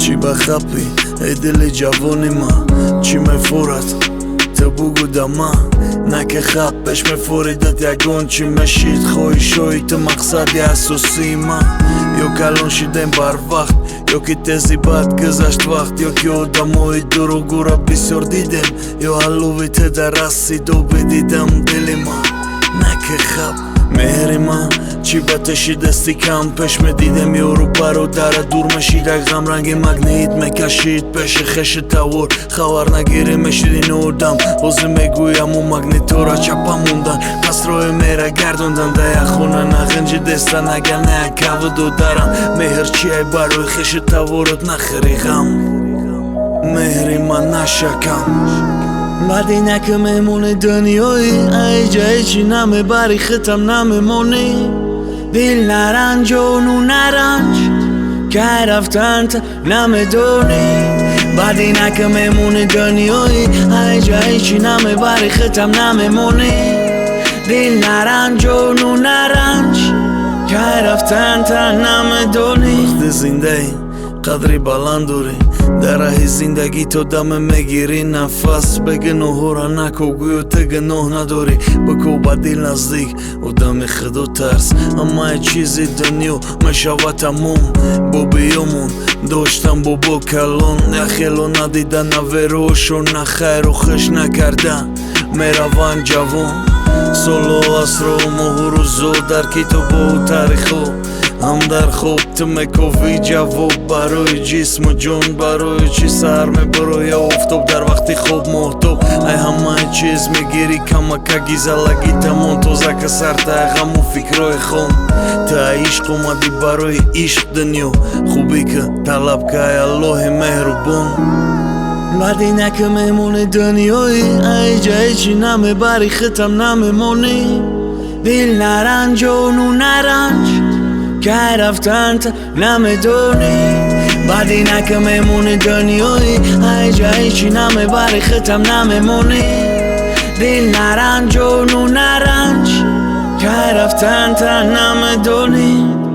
چی بخپی ای دل جوانی ما چی مفورت تو بگو دما نکه خپش مفوریدت یگون چی مشید خوی شوی تو مقصدی اساسی ما یا کلون شیدیم بر وقت یا که تزی بد گذشت وقت یا که آدمای دروغو را بسیار دیدم یا حلوی ته در رسید و بدیدم دل ما نکه خپ مهر ما چی بتشی دستی کم پش میدیدم یارو برادر دور مشید غم رنگ مگنیت میکشید پیش خش تاور خبر نگیری میشیدین اردم بازی میگویم و مگنیتورا چپا موندن پس روی میره گردوندن ده خونه نخنجی دستن اگر نه کودو دارم مهر چی ای بروی خش تاورت نخری غم مهری من نشکم بعدی نکه میمونه دنیایی ای جایی چی نمیبری ختم نمیمونی دل نرنج و نو نرنج که رفتن تا نمیدونی بعدی نکه میمونه دنیایی ای جایی چی نمیبری ختم نمیمونی دل نرنج و نو نرنج که رفتن تا نمیدونی وقت زنده قدری بلند دوری در راه زندگی تو دم میگیری نفس بگه نوح را نکو گویو ته گناه نداری بکو با دل نزدیک و دم خدا ترس اما یه چیزی دنیا میشود تموم با بیامون داشتم با کلون نخیلو ندیدن نه روش و نه خیر و خش نکردن میروان جوان سولو اسر و مهر و زو در کتاب و تاریخو هم در خوب تو مکوی جواب برای جسم و جون برای چی سر میبرو یا افتاب در وقتی خوب محتوب ای همه چیز میگیری کمکه گیزلگی تمون تو زک سر تا غم و فکرای خون تا عشق اومدی برای عشق دنیا خوبی که طلب که ای الله مهربون بعدی نکه میمونه دنیایی ای جایی چی نمیبری ختم نمیمونی دل نرنج و نو نرنج که رفتن تا نمیدونی بعدی نکه میمونه دنیایی ای جایی چی نمیبری ختم نمیمونی دل نرنج و نو نرنج که رفتن تا نمیدونی